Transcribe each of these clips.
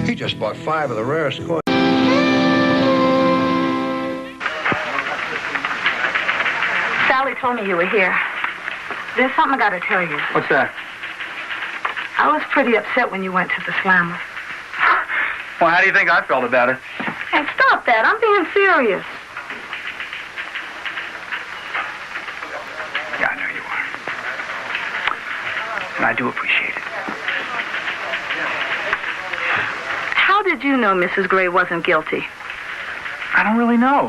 He just bought 5 of the rarest coins. Sally told me you were here. There's something I got to tell you. What's that? I was pretty upset when you went to the slammer. Well, how do you think I felt about it? Hey, stop that. I'm being serious. Yeah, I know you are. And I do appreciate it. How did you know Mrs. Gray wasn't guilty? I don't really know.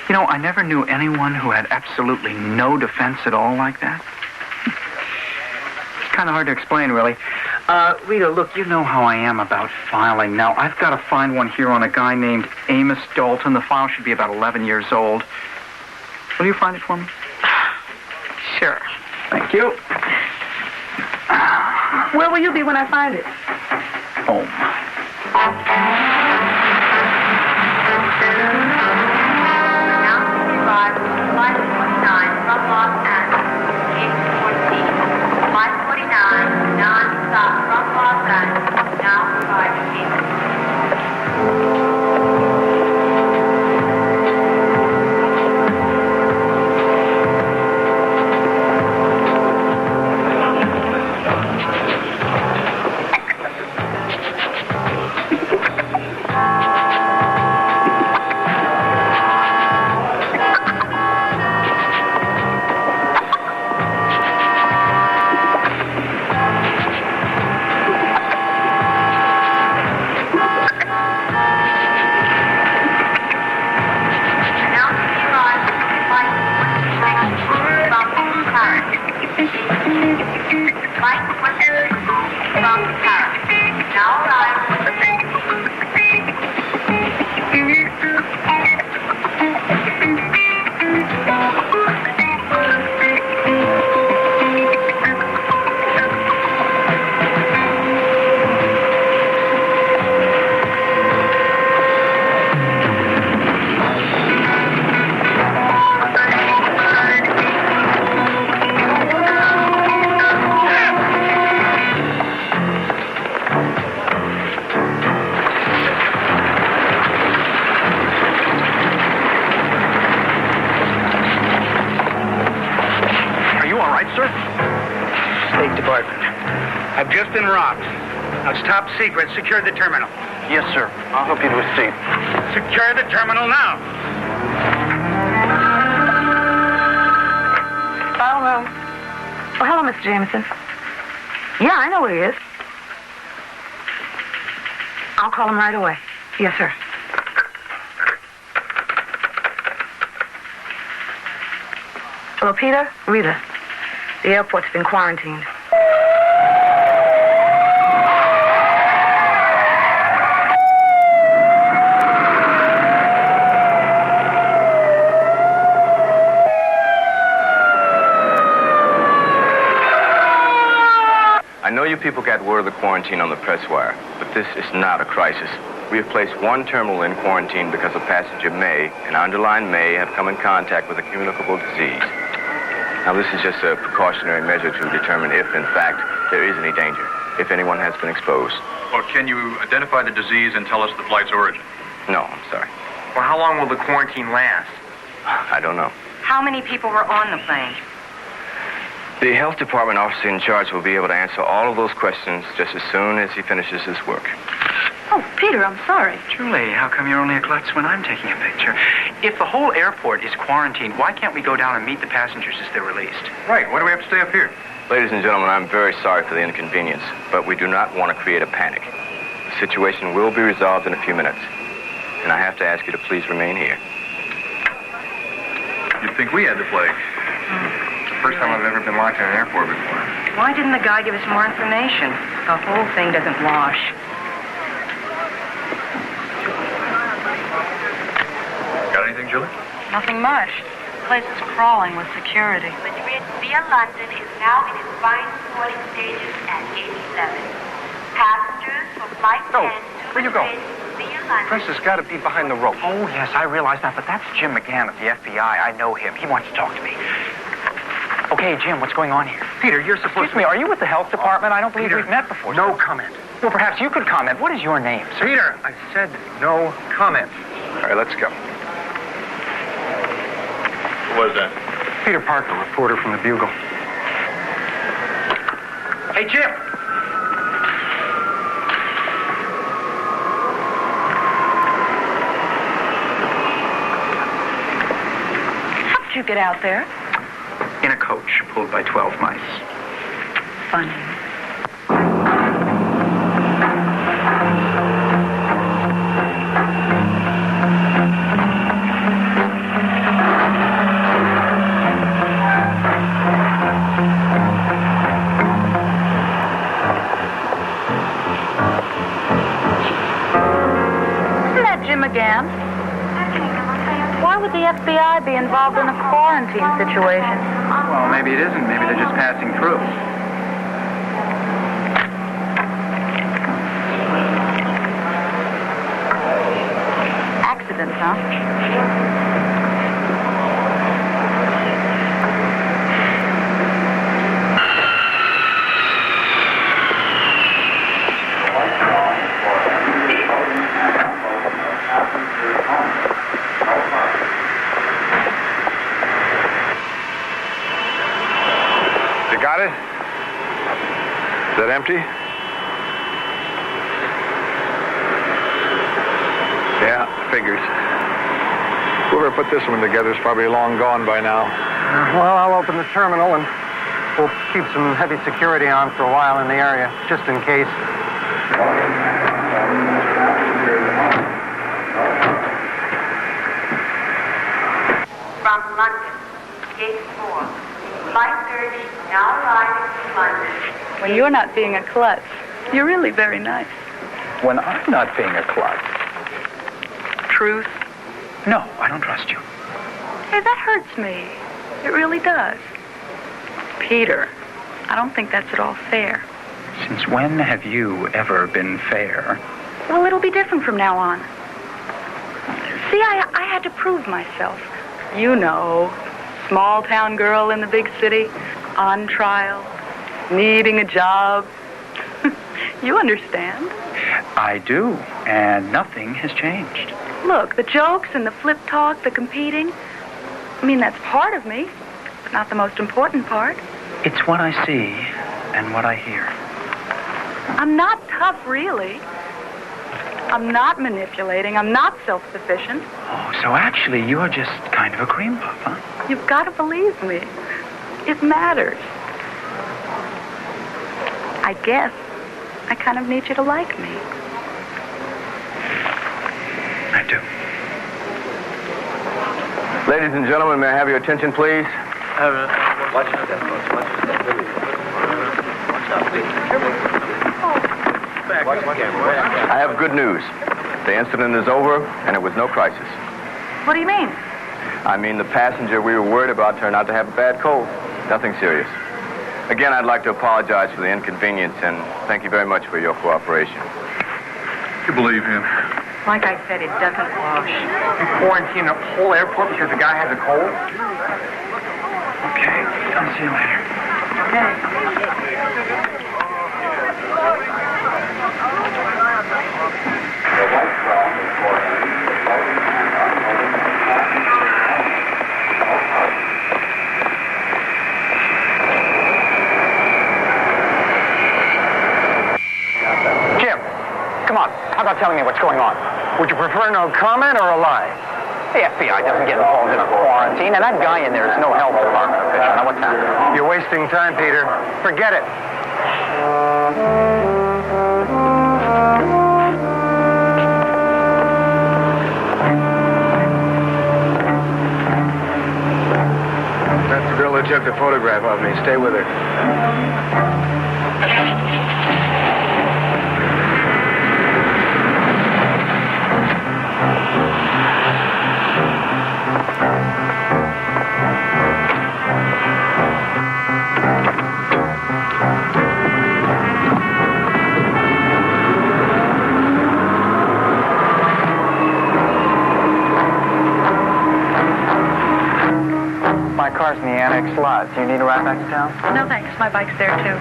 You know, I never knew anyone who had absolutely no defense at all like that. It's kind of hard to explain, really. Rita, look, you know how I am about filing. Now, I've got to find one here on a guy named Amos Dalton. The file should be about 11 years old. Will you find it for me? Sure. Thank you. Where will you be when I find it? Home. Been robbed. Now, it's top secret. Secure the terminal. Yes, sir. I'll help you to a seat. Secure the terminal now. File room. Oh, hello, Mr. Jameson. Yeah, I know where he is. I'll call him right away. Yes, sir. Hello, Peter? Rita. The airport's been quarantined. I know you people got word of the quarantine on the press wire, but this is not a crisis. We have placed one terminal in quarantine because a passenger may, and underline may, have come in contact with a communicable disease. Now, this is just a precautionary measure to determine if, in fact, there is any danger, if anyone has been exposed. Well, can you identify the disease and tell us the flight's origin? No, I'm sorry. Well, how long will the quarantine last? I don't know. How many people were on the plane? The health department officer in charge will be able to answer all of those questions just as soon as he finishes his work. Oh, Peter, I'm sorry. Julie, how come you're only a klutz when I'm taking a picture? If the whole airport is quarantined, why can't we go down and meet the passengers as they're released? Right. Why do we have to stay up here? Ladies and gentlemen, I'm very sorry for the inconvenience, but we do not want to create a panic. The situation will be resolved in a few minutes, and I have to ask you to please remain here. You'd think we had the plague. First time I've ever been locked in an airport before. Why didn't the guy give us more information? The whole thing doesn't wash. Got anything, Julie? Nothing much. The place is crawling with security. Madrid via London is now in its final boarding stages at gate 11. Passengers for flight 10 to where you go? Madrid via London. Chris has got to be behind the rope. Oh, yes, I realize that, but that's Jim McGann at the FBI. I know him. He wants to talk to me. Okay, Jim, what's going on here? Peter, you're supposed Excuse me, are you with the health department? I don't believe Peter, we've met before. No sir. comment. Well, perhaps you could comment. What is your name, sir? Peter, I said no comment. All right, let's go. What was that? Peter Parker, reporter from the Bugle. Hey, Jim. How did you get out there? In a coach pulled by 12 mice. Funny. Isn't that Jim again? Why would the FBI be involved in a quarantine situation? Well, maybe it isn't. Maybe they're just passing through. Accident, huh? You got it? Is that empty? Yeah, figures. Whoever put this one together is probably long gone by now. Well, I'll open the terminal and we'll keep some heavy security on for a while in the area, just in case. From London, gate 4. Flight 30 now arriving from London. When you're not being a klutz, you're really very nice. When I'm not being a klutz. Truth. No, I don't trust you. Hey, that hurts me. It really does. Peter, I don't think that's at all fair. Since when have you ever been fair? Well, it'll be different from now on. See, I had to prove myself. You know, small town girl in the big city, on trial, needing a job. You understand. I do, and nothing has changed. Look, the jokes and the flip talk, the competing, I mean, that's part of me, but not the most important part. It's what I see and what I hear. I'm not tough, really. I'm not manipulating. I'm not self-sufficient. Oh, so actually you're just kind of a cream puff, huh? You've got to believe me. It matters. I guess I kind of need you to like me. I do. Ladies and gentlemen, may I have your attention, please? I have good news. The incident is over, and it was no crisis. What do you mean? I mean, the passenger we were worried about turned out to have a bad cold. Nothing serious. Again, I'd like to apologize for the inconvenience, and thank you very much for your cooperation. You believe him? Like I said, it doesn't wash. Quarantine the whole airport because the guy has a cold? Okay, I'll see you later. Jim, come on. How about telling me what's going on? Would you prefer no comment or a lie? The FBI doesn't get involved in a quarantine, and that guy in there is no health department official. Now, what's happening? You're wasting time, Peter. Forget it. That's the girl who took the photograph of me. Stay with her. My car's in the annex lot. Do you need a ride back to town? No, thanks. My bike's there, too.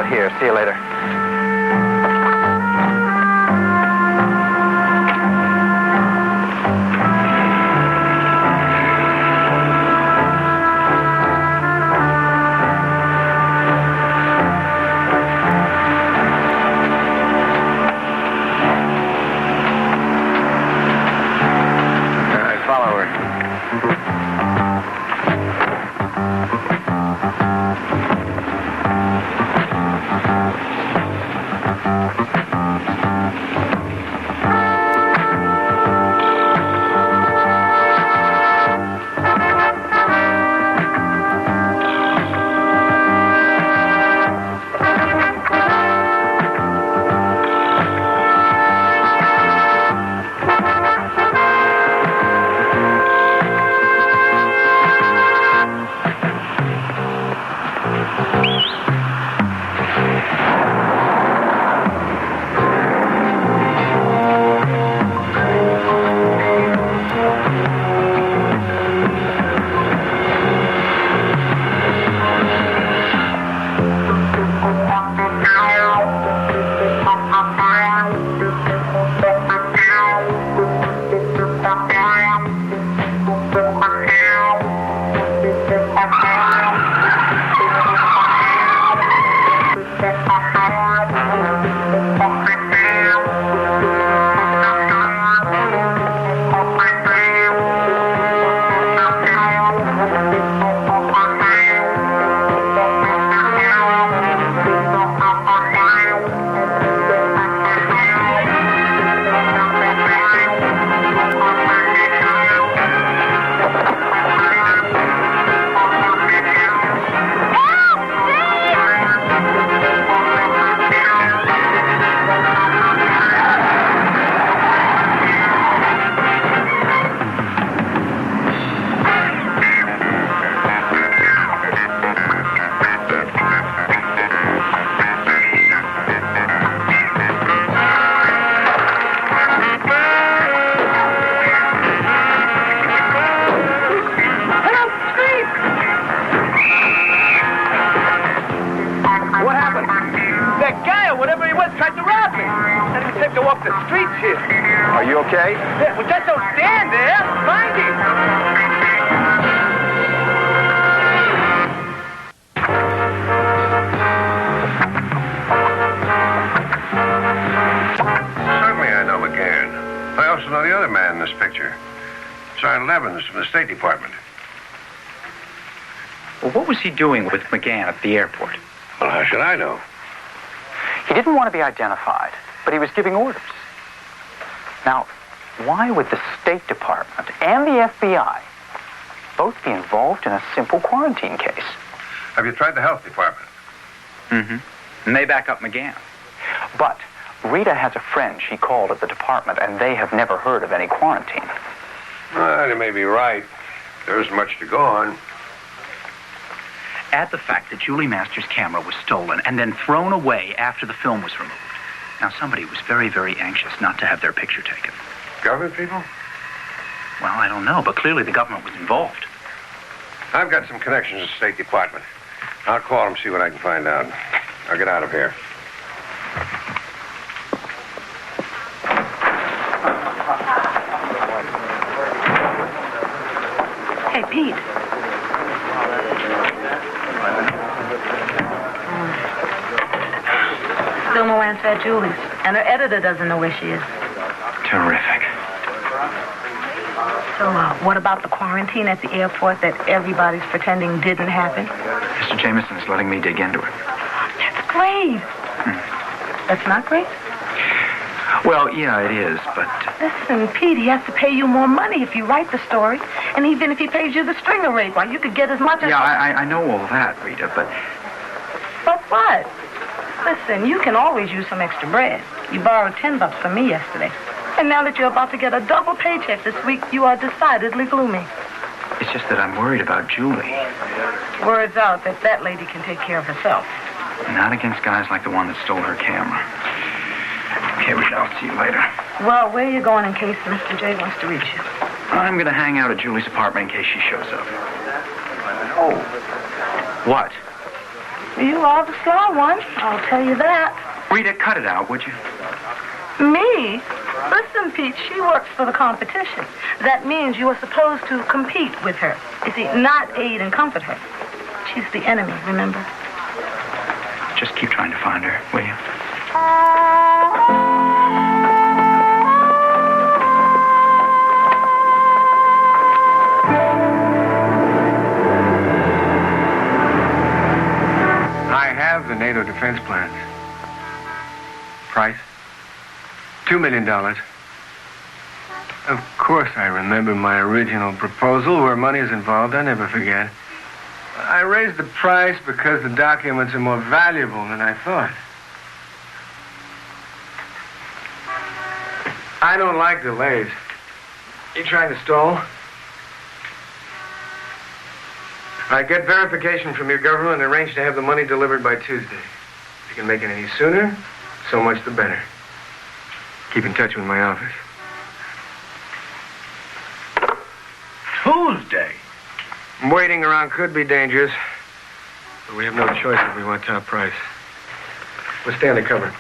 Here, see you later. All right, follow her. Are you okay? Yeah, well, just don't stand there. Find him. Certainly I know McGann. I also know the other man in this picture. Sergeant Evans from the State Department. Well, what was he doing with McGann at the airport? Well, how should I know? He didn't want to be identified, but he was giving orders. Now, why would the State Department and the FBI both be involved in a simple quarantine case? Have you tried the Health Department? Mm-hmm. And they back up McGann. But Rita has a friend she called at the department, and they have never heard of any quarantine. Well, you may be right. There isn't much to go on. Add the fact that Julie Masters' camera was stolen and then thrown away after the film was removed. Now, somebody was very, very anxious not to have their picture taken. Government people? Well, I don't know, but clearly the government was involved. I've got some connections at the State Department. I'll call them, see what I can find out. I'll get out of here. Hey, Pete. Still no answer at Julie's. And her editor doesn't know where she is. Terrific. So, what about the quarantine at the airport that everybody's pretending didn't happen? Mr. Jameson's letting me dig into it. That's great. That's not great? Well, yeah, it is, but... Listen, Pete, he has to pay you more money if you write the story. And even if he pays you the stringer rate, why, you could get as much as... Yeah, I know all that, Rita, but... But what? Listen, you can always use some extra bread. You borrowed $10 from me yesterday. And now that you're about to get a double paycheck this week, you are decidedly gloomy. It's just that I'm worried about Julie. Word's out that that lady can take care of herself. Not against guys like the one that stole her camera. Okay, Rita, I'll see you later. Well, where are you going in case Mr. J wants to reach you? I'm going to hang out at Julie's apartment in case she shows up. Oh. What? You are the sly one, I'll tell you that. Rita, cut it out, would you? Me? Listen, Pete, she works for the competition. That means you are supposed to compete with her. You see, not aid and comfort her. She's the enemy, remember? Just keep trying to find her, will you? I have the NATO defense plans. Price? $2 million. Of course I remember my original proposal. Where money is involved, I never forget. I raised the price because the documents are more valuable than I thought. I don't like delays. You trying to stall? I get verification from your government and arrange to have the money delivered by Tuesday. If you can make it any sooner, so much the better. Keep in touch with my office. Tuesday? Waiting around could be dangerous, but we have no choice if we want top price. We'll stay undercover.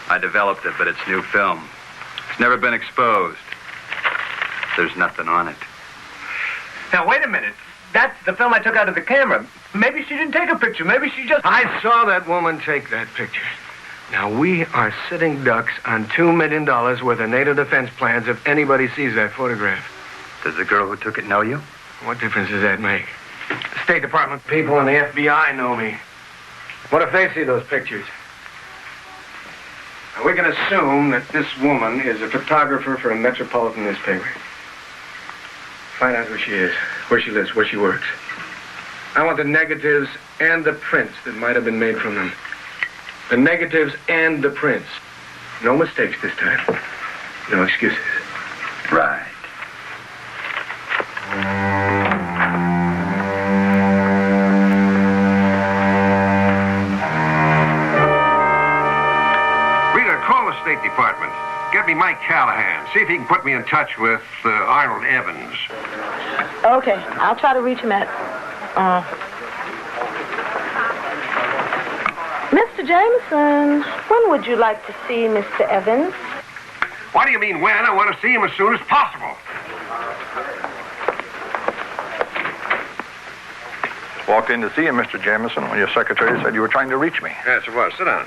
I developed it, but it's new film. It's never been exposed. There's nothing on it. Now, wait a minute. That's the film I took out of the camera. Maybe she didn't take a picture. Maybe she just... I saw that woman take that picture. Now, we are sitting ducks on $2 million worth of NATO defense plans if anybody sees that photograph. Does the girl who took it know you? What difference does that make? The State Department people and the FBI know me. What if they see those pictures? Now, we can assume that this woman is a photographer for a metropolitan newspaper. Find out who she is, where she lives, where she works. I want the negatives and the prints that might have been made from them. The negatives and the prints. No mistakes this time. No excuses. Right. Rita, call the State Department. Get me Mike Callahan. See if he can put me in touch with Arnold Evans. Okay, I'll try to reach him at... Mr. Jameson, when would you like to see Mr. Evans? What do you mean when? I want to see him as soon as possible. Walked in to see you, Mr. Jameson, when your secretary said you were trying to reach me. Yes, it was. Sit down.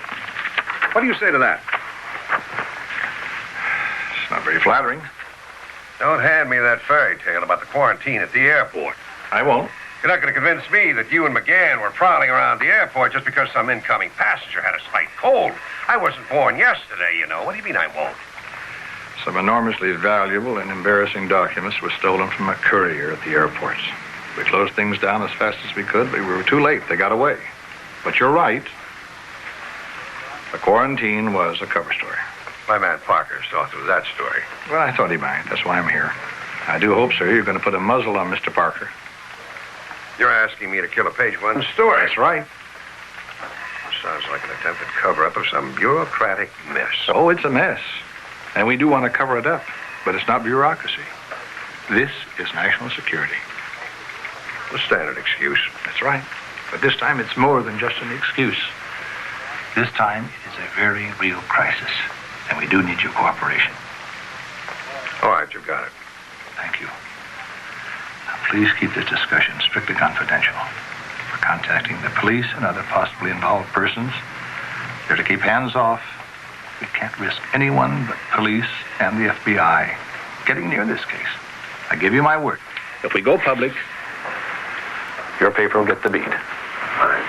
What do you say to that? It's not very flattering. Don't hand me that fairy tale about the quarantine at the airport. I won't. You're not going to convince me that you and McGann were prowling around the airport just because some incoming passenger had a slight cold. I wasn't born yesterday, you know. What do you mean I won't? Some enormously valuable and embarrassing documents were stolen from a courier at the airports. We closed things down as fast as we could, but we were too late. They got away. But you're right. The quarantine was a cover story. My man Parker saw through that story. Well, I thought he might. That's why I'm here. I do hope, sir, you're going to put a muzzle on Mr. Parker. You're asking me to kill a page one story. That's right. Sounds like an attempted cover-up of some bureaucratic mess. Oh, it's a mess. And we do want to cover it up. But it's not bureaucracy. This is national security. The standard excuse. That's right. But this time it's more than just an excuse. This time it is a very real crisis. And we do need your cooperation. All right, you've got it. Thank you. Now, please keep this discussion strictly confidential. For contacting the police and other possibly involved persons, you're to keep hands off. We can't risk anyone but police and the FBI getting near this case. I give you my word. If we go public, your paper will get the beat. All right.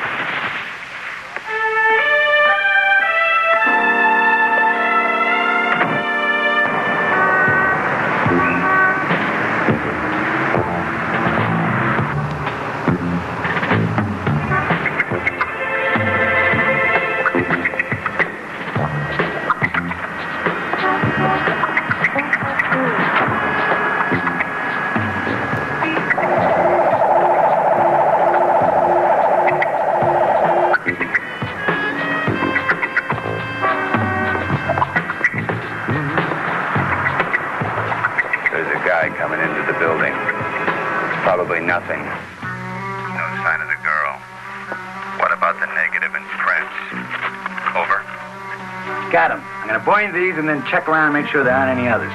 Nothing. No sign of the girl. What about the negative and prints? Over. Got him. I'm going to burn these and then check around and make sure there aren't any others.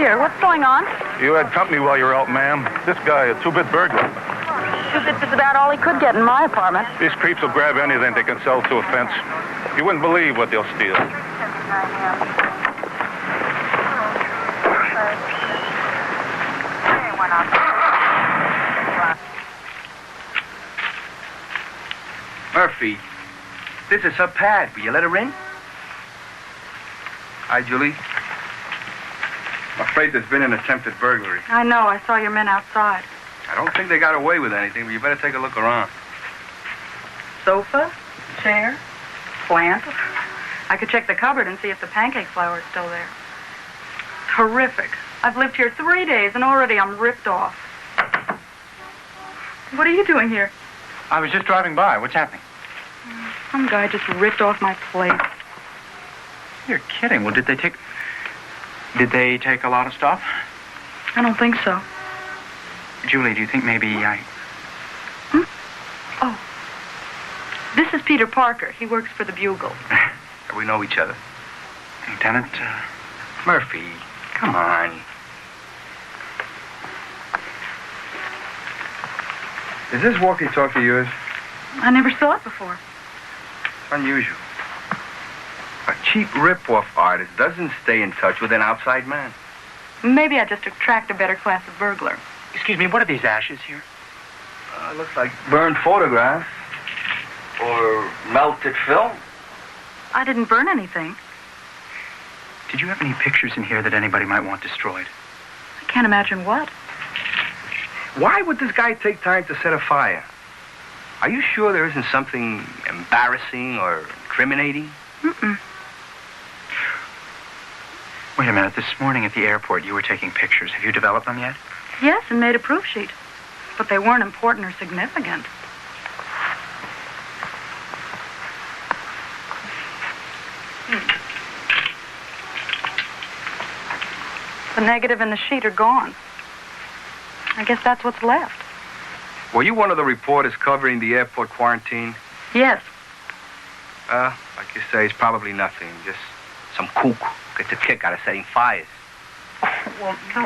What's going on? You had company while you were out, ma'am. This guy, a two-bit burglar. 2 bits is about all he could get in my apartment. These creeps will grab anything they can sell to a fence. You wouldn't believe what they'll steal. Murphy, this is her pad. Will you let her in? Hi, Julie. I'm afraid there's been an attempted burglary. I know. I saw your men outside. I don't think they got away with anything, but you better take a look around. Sofa, chair, plant. I could check the cupboard and see if the pancake flour is still there. Terrific. I've lived here 3 days and already I'm ripped off. What are you doing here? I was just driving by. What's happening? Some guy just ripped off my plate. You're kidding. Well, did they take a lot of stuff? I don't think so. Julie, do you think maybe I... Oh. This is Peter Parker. He works for the Bugle. We know each other. Lieutenant, Murphy, come on. Is this walkie-talkie yours? I never saw it before. It's unusual. A cheap rip-off artist doesn't stay in touch with an outside man. Maybe I just attract a better class of burglar. Excuse me, what are these ashes here? It looks like burned photographs. Or melted film. I didn't burn anything. Did you have any pictures in here that anybody might want destroyed? I can't imagine what. Why would this guy take time to set a fire? Are you sure there isn't something embarrassing or incriminating? Mm-mm. Wait a minute. This morning at the airport, you were taking pictures. Have you developed them yet? Yes, and made a proof sheet. But they weren't important or significant. The negative and the sheet are gone. I guess that's what's left. Were you one of the reporters covering the airport quarantine? Yes. Like you say, it's probably nothing. Just some kook gets a kick out of setting fires. Well, no,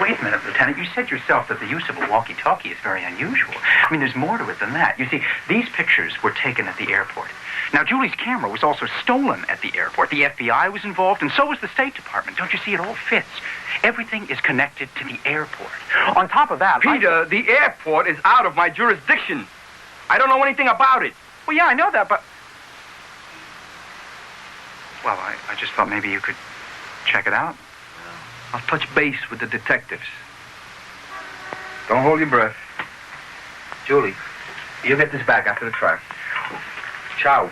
wait a minute, Lieutenant. You said yourself that the use of a walkie-talkie is very unusual. I mean, there's more to it than that. You see, these pictures were taken at the airport. Now, Julie's camera was also stolen at the airport. The FBI was involved, and so was the State Department. Don't you see? It all fits. Everything is connected to the airport. On top of that... Peter, the airport is out of my jurisdiction. I don't know anything about it. Well, yeah, I know that, but... Well, I just thought maybe you could check it out. I'll touch base with the detectives. Don't hold your breath. Julie, you get this back after the trial. Ciao.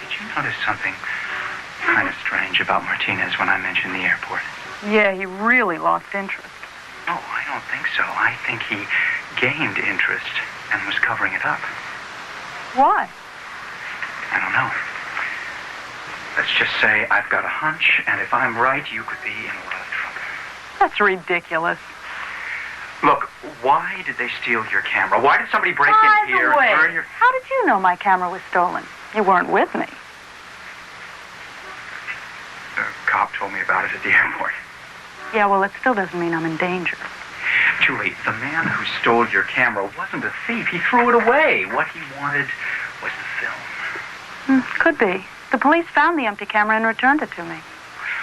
Did you notice something kind of strange about Martinez when I mentioned the airport? Yeah, he really lost interest. Oh, I don't think so. I think he gained interest and was covering it up. Why? I don't know. Let's just say I've got a hunch, and if I'm right, you could be in a lot of trouble. That's ridiculous. Look, why did they steal your camera? Why did somebody break in here and burn your... How did you know my camera was stolen? You weren't with me. The cop told me about it at the airport. Yeah, well, it still doesn't mean I'm in danger. Julie, the man who stole your camera wasn't a thief. He threw it away. What he wanted was the film. Could be. The police found the empty camera and returned it to me.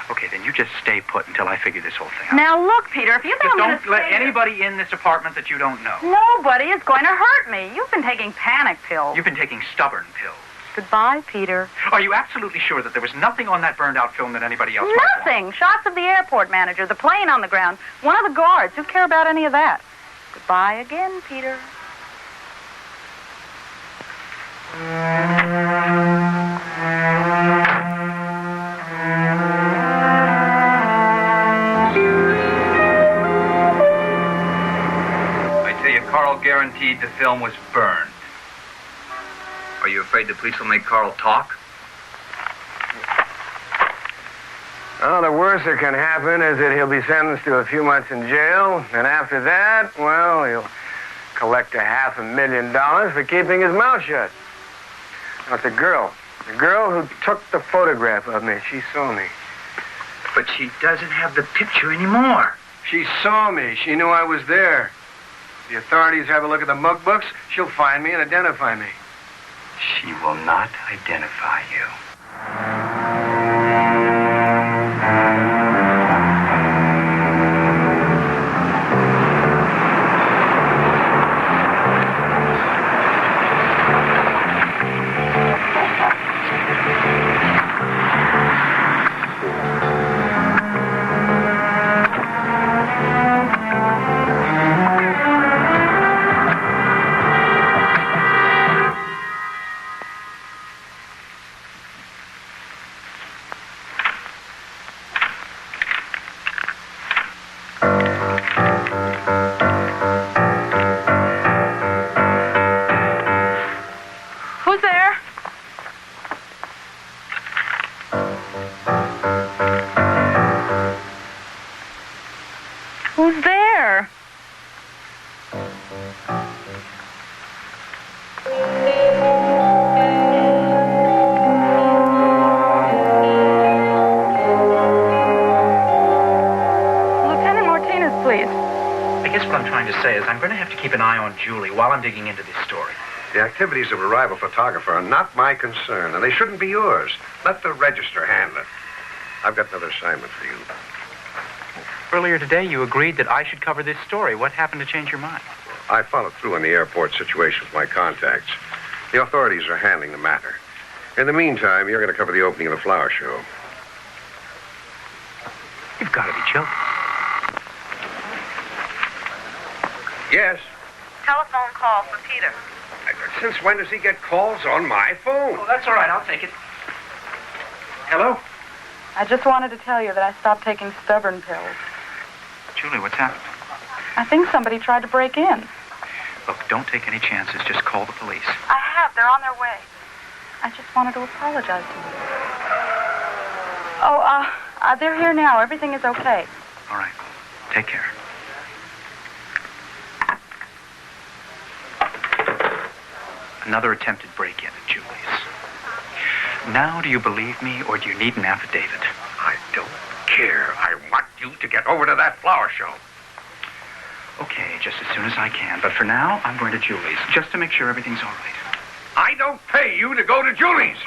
Okay, then you just stay put until I figure this whole thing out. Now, look, Peter, if you Just tell me don't let anybody in this apartment that you don't know. Nobody is going to hurt me. You've been taking panic pills. You've been taking stubborn pills. Goodbye, Peter. Are you absolutely sure that there was nothing on that burned-out film that anybody else might want? Nothing. Shots of the airport manager, the plane on the ground, one of the guards. Who care about any of that? Goodbye again, Peter. I tell you, Carl guaranteed the film was burned. Are you afraid the police will make Carl talk? Well, the worst that can happen is that he'll be sentenced to a few months in jail, and after that, well, he'll collect $500,000 for keeping his mouth shut. Now, it's the girl who took the photograph of me. She saw me. But she doesn't have the picture anymore. She saw me. She knew I was there. The authorities have a look at the mug books. She'll find me and identify me. She will not identify you. Who's there? Lieutenant Martinez, please. I guess what I'm trying to say is I'm going to have to keep an eye on Julie while I'm digging into this story. The activities of a rival photographer are not my concern, and they shouldn't be yours. Let the register handle it. I've got another assignment for you. Earlier today, you agreed that I should cover this story. What happened to change your mind? I followed through on the airport situation with my contacts. The authorities are handling the matter. In the meantime, you're going to cover the opening of the flower show. You've got to be joking. Yes? Telephone call for Peter. Since when does he get calls on my phone? Oh, that's all right. I'll take it. Hello? I just wanted to tell you that I stopped taking stubborn pills. Julie, what's happened? I think somebody tried to break in. Look, don't take any chances. Just call the police. I have. They're on their way. I just wanted to apologize to you. Oh, they're here now. Everything is okay. All right. Take care. another attempted break-in at Julie's. Now, do you believe me, or do you need an affidavit? I don't care. I want you to get over to that flower show. Okay, just as soon as I can. But for now, I'm going to Julie's, just to make sure everything's all right. I don't pay you to go to Julie's.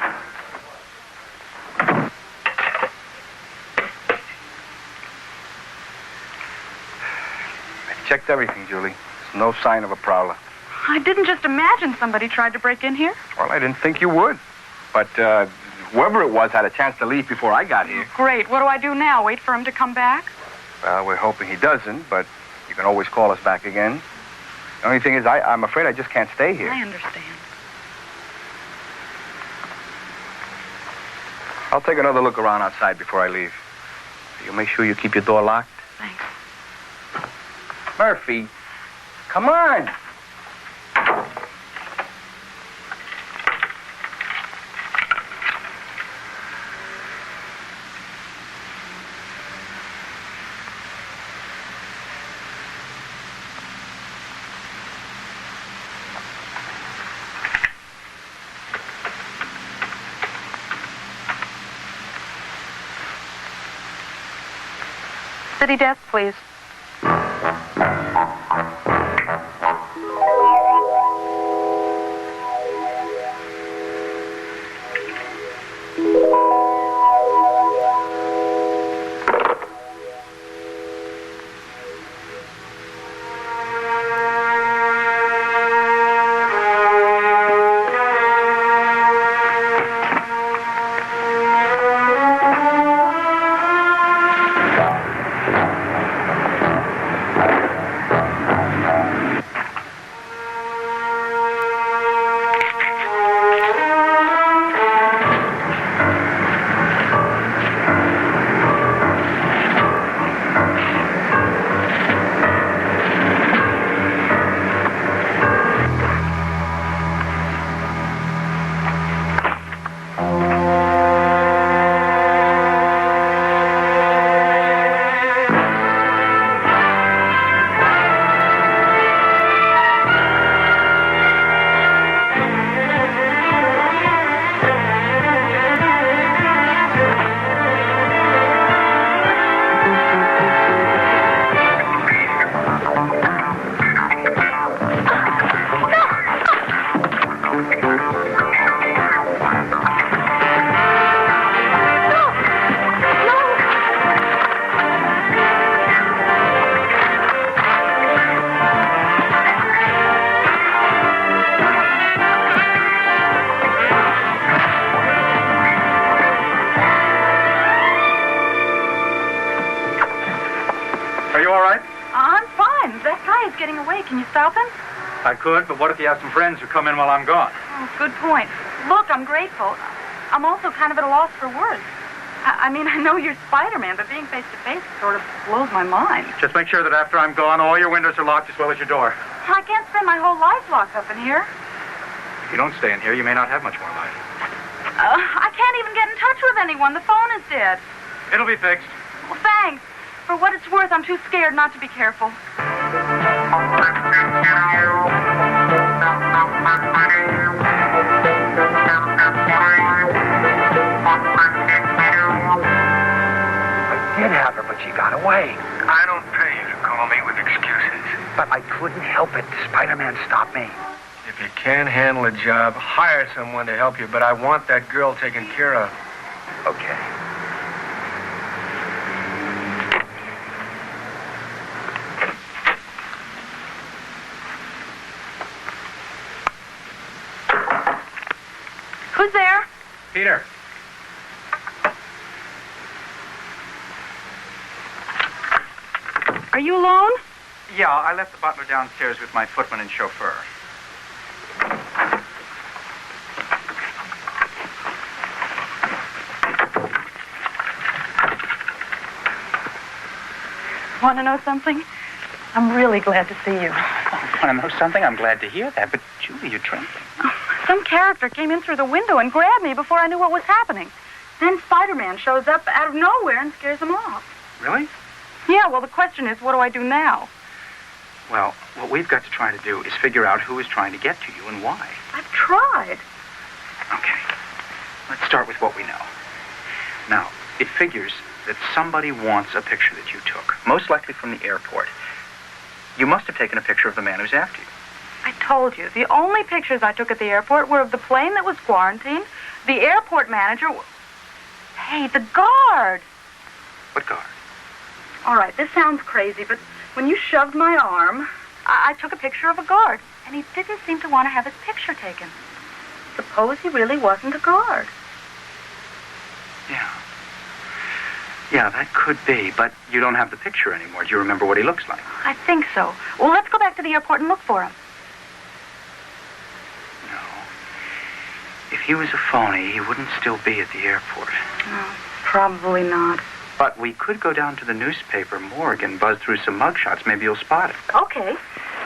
I checked everything, Julie. There's no sign of a prowler. I didn't just imagine somebody tried to break in here. Well, I didn't think you would. But whoever it was had a chance to leave before I got here. Great. What do I do now? Wait for him to come back? Well, we're hoping he doesn't, but you can always call us back again. The only thing is, I'm afraid I just can't stay here. I understand. I'll take another look around outside before I leave. You make sure you keep your door locked. Thanks. Murphy, come on. City desk, please. Can you stop him? I could, but what if he has some friends who come in while I'm gone? Oh, good point. Look, I'm grateful. I'm also kind of at a loss for words. I mean, I know you're Spider-Man, but being face-to-face sort of blows my mind. Just make sure that after I'm gone, all your windows are locked as well as your door. I can't spend my whole life locked up in here. If you don't stay in here, you may not have much more life. I can't even get in touch with anyone. The phone is dead. It'll be fixed. Well, thanks. For what it's worth, I'm too scared not to be careful. I did have her, but she got away. I don't pay you to call me with excuses. But I couldn't help it. Spider-Man stopped me. If you can't handle a job, hire someone to help you, but I want that girl taken care of. Okay. Who's there? Peter. Are you alone? Yeah, I left the butler downstairs with my footman and chauffeur. Want to know something? I'm really glad to see you. Oh, want to know something? I'm glad to hear that. But, Julie, you're trembling. Oh, some character came in through the window and grabbed me before I knew what was happening. Then Spider-Man shows up out of nowhere and scares them off. Really? Yeah, well, the question is, what do I do now? Well, what we've got to try to do is figure out who is trying to get to you and why. I've tried. Okay. Let's start with what we know. Now, it figures that somebody wants a picture that you took, most likely from the airport. You must have taken a picture of the man who's after you. I told you, the only pictures I took at the airport were of the plane that was quarantined, the airport manager... Hey, the guard! What guard? All right, this sounds crazy, but when you shoved my arm, I took a picture of a guard, and he didn't seem to want to have his picture taken. Suppose he really wasn't a guard. Yeah. Yeah, that could be, but you don't have the picture anymore. Do you remember what he looks like? I think so. Well, let's go back to the airport and look for him. No. If he was a phony, he wouldn't still be at the airport. No, probably not. But we could go down to the newspaper morgue and buzz through some mugshots. Maybe you'll spot him. Okay.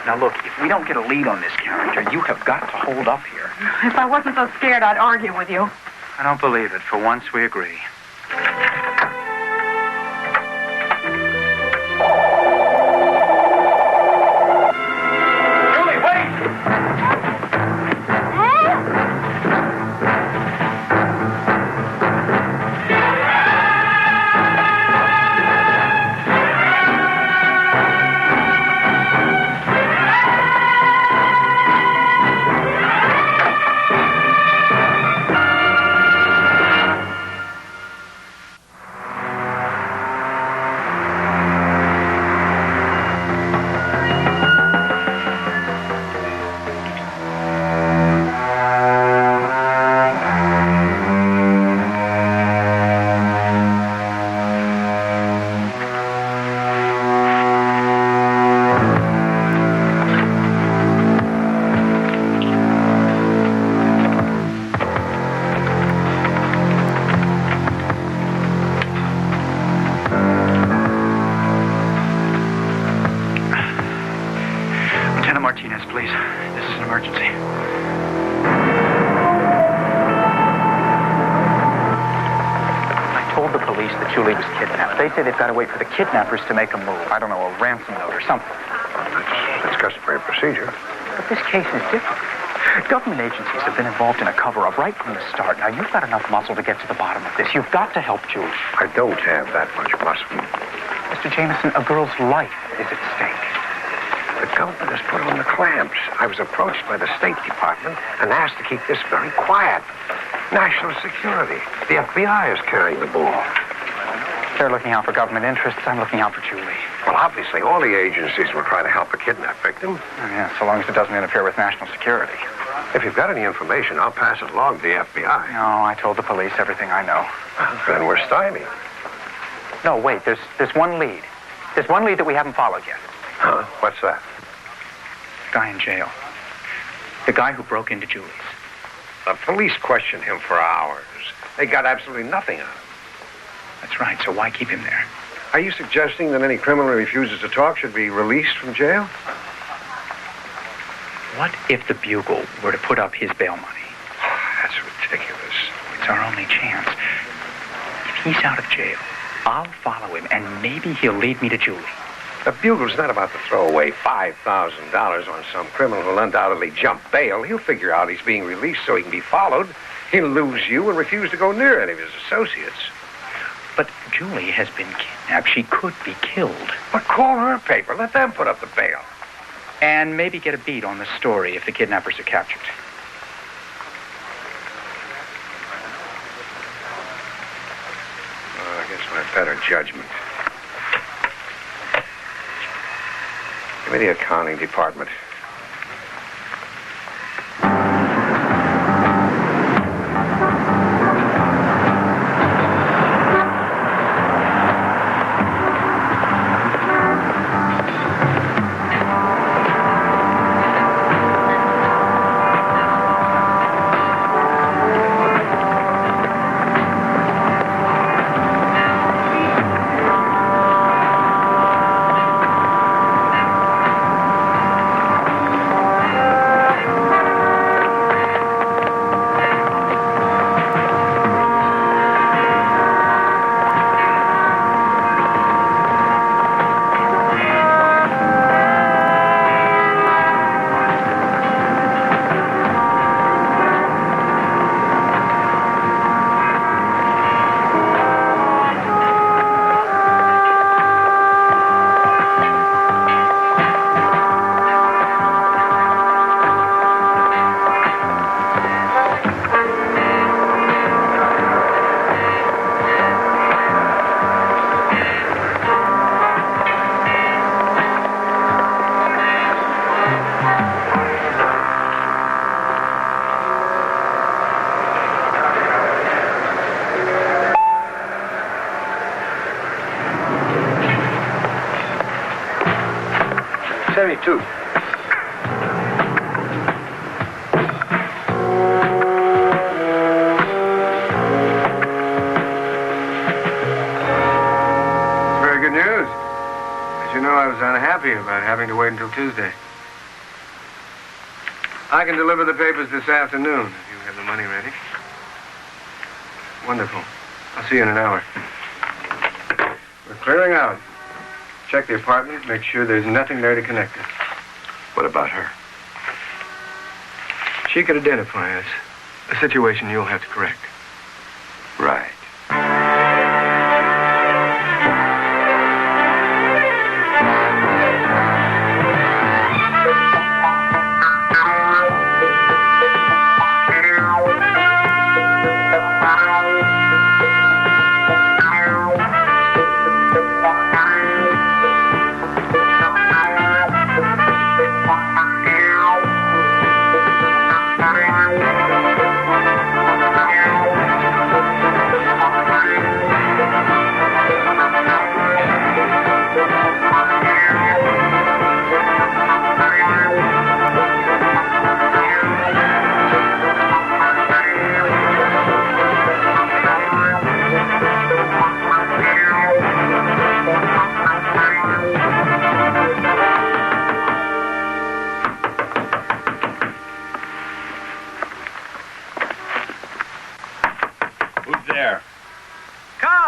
Now, look, if we don't get a lead on this character, you have got to hold up here. If I wasn't so scared, I'd argue with you. I don't believe it. For once, we agree. They've got to wait for the kidnappers to make a move. I don't know, a ransom note or something. That's customary procedure. But this case is different. Government agencies have been involved in a cover-up right from the start. Now, you've got enough muscle to get to the bottom of this. You've got to help Julie. I don't have that much muscle. Mr. Jameson, a girl's life is at stake. The government has put on the clamps. I was approached by the State Department and asked to keep this very quiet. National security. The FBI is carrying the ball. They're looking out for government interests. I'm looking out for Julie. Well, obviously, all the agencies will try to help a kidnap victim. Yeah, so long as it doesn't interfere with national security. If you've got any information, I'll pass it along to the FBI. No, I told the police everything I know. Then we're stymied. No, wait, there's one lead. There's one lead that we haven't followed yet. Huh? What's that? The guy in jail. The guy who broke into Julie's. The police questioned him for hours. They got absolutely nothing out of him. That's right, so why keep him there? Are you suggesting that any criminal who refuses to talk should be released from jail? What if the Bugle were to put up his bail money? That's ridiculous. It's our only chance. If he's out of jail, I'll follow him, and maybe he'll lead me to Julie. The Bugle's not about to throw away $5,000 on some criminal who'll undoubtedly jump bail. He'll figure out he's being released so he can be followed. He'll lose you and refuse to go near any of his associates. But Julie has been kidnapped. She could be killed. But call her paper. Let them put up the bail. And maybe get a beat on the story if the kidnappers are captured. Well, against my better judgment. Give me the accounting department. 72. Very good news. As you know, I was unhappy about having to wait until Tuesday. I can deliver the papers this afternoon if you have the money ready. Wonderful. I'll see you in an hour. We're clearing out. Check the apartment, make sure there's nothing there to connect us. What about her? She could identify us. A situation you'll have to correct. Right.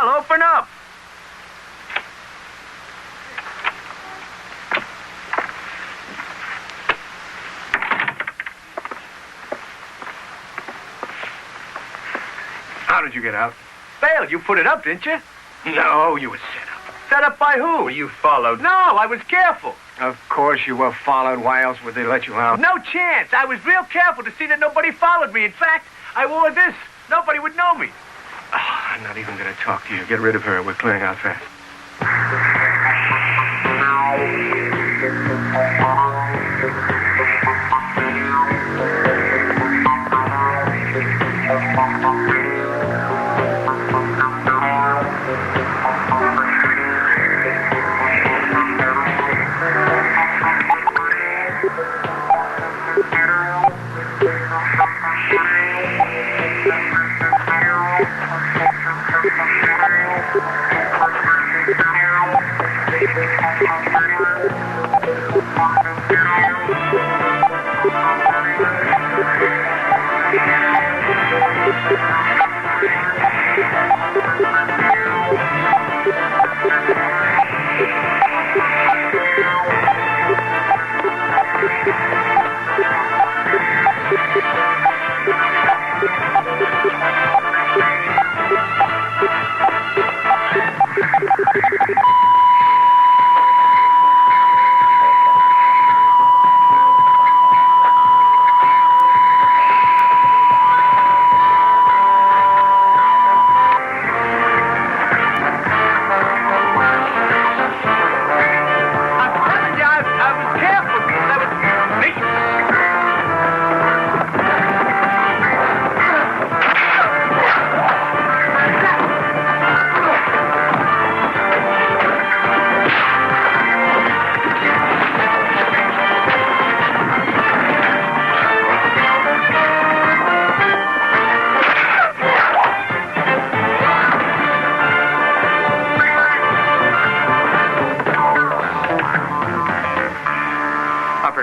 Open up! How did you get out? Bail, you put it up, didn't you? No, you were set up. Set up by who? Well, you followed. No, I was careful. Of course you were followed. Why else would they let you out? No chance. I was real careful to see that nobody followed me. In fact, I wore this. Nobody would know me. Oh, I'm not even going to talk to you. Get rid of her. We're clearing out fast.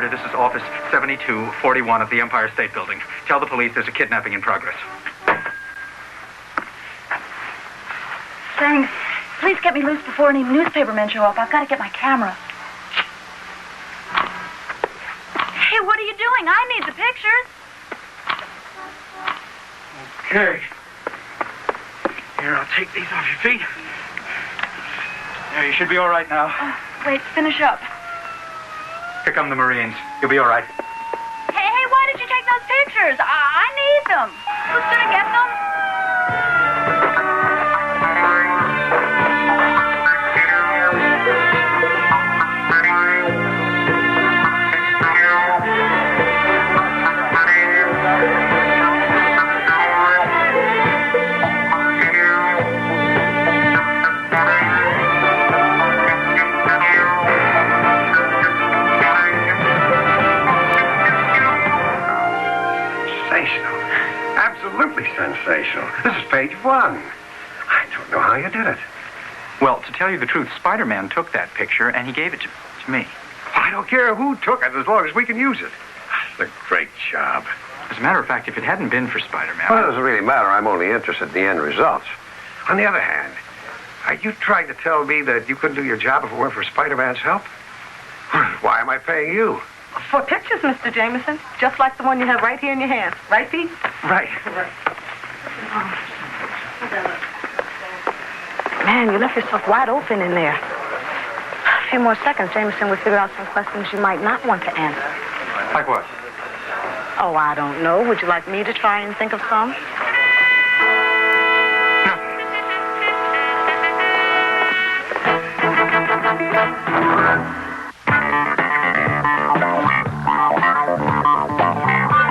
This is Office 7241 of the Empire State Building. Tell the police there's a kidnapping in progress. Thanks. Please get me loose before any newspapermen show up. I've got to get my camera. Hey, what are you doing? I need the pictures. Okay. Here, I'll take these off your feet. There, you should be all right now. Wait, finish up. Here come the Marines. You'll be all right. Hey, why did you take those pictures? I need them. Who's gonna get them? official. This is page 1. I don't know how you did it. Well, to tell you the truth, Spider-Man took that picture and he gave it to me. I don't care who took it as long as we can use it. It's a great job. As a matter of fact, if it hadn't been for Spider-Man... Well, it doesn't really matter. I'm only interested in the end results. On the other hand, are you trying to tell me that you couldn't do your job if it weren't for Spider-Man's help? Why am I paying you? For pictures, Mr. Jameson, just like the one you have right here in your hand. Right, Pete? Right. Man, you left yourself wide open in there. A few more seconds, Jameson, we'll figure out some questions you might not want to answer. Like what? Oh, I don't know. Would you like me to try and think of some? No.